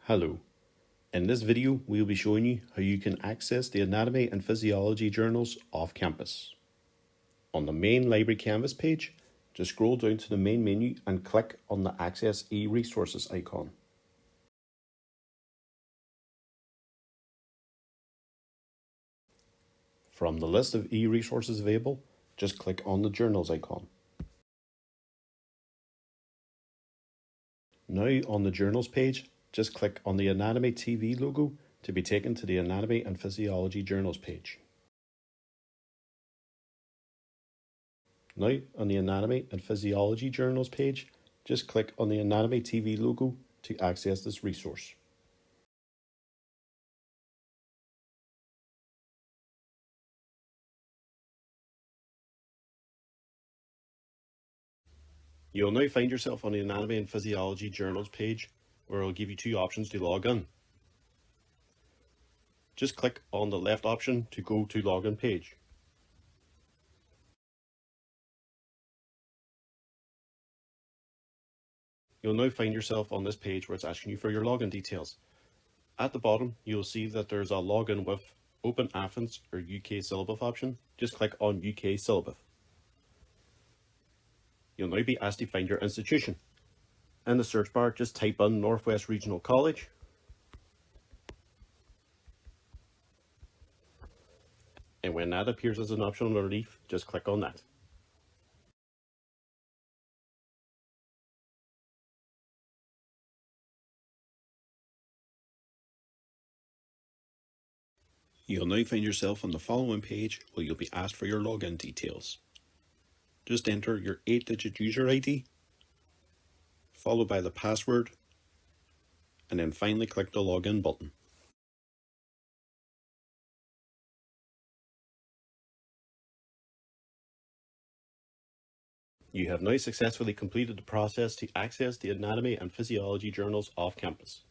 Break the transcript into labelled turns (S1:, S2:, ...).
S1: Hello. In this video, we will be showing you how you can access the Anatomy and Physiology Journals off campus. On the main library canvas page, just scroll down to the main menu and click on the Access e-Resources icon. From the list of e-resources available, just click on the Journals icon. Now on the Journals page, just click on the Anatomy TV logo to be taken to the Anatomy and Physiology Journals page. Now on the Anatomy and Physiology Journals page, just click on the Anatomy TV logo to access this resource. You'll now find yourself on the Anatomy and Physiology Journals page, where it'll give you two options to log in. Just click on the left option to go to login page. You'll now find yourself on this page where it's asking you for your login details. At the bottom, you'll see that there's a login with Open Athens or UK Syllabus option. Just click on UK Syllabus. You'll now be asked to find your institution. In the search bar, just type in Northwest Regional College. And when that appears as an option underneath, just click on that. You'll now find yourself on the following page where you'll be asked for your login details. Just enter your 8-digit user ID, followed by the password, and then finally click the login button. You have now successfully completed the process to access the Anatomy and Physiology Journals off campus.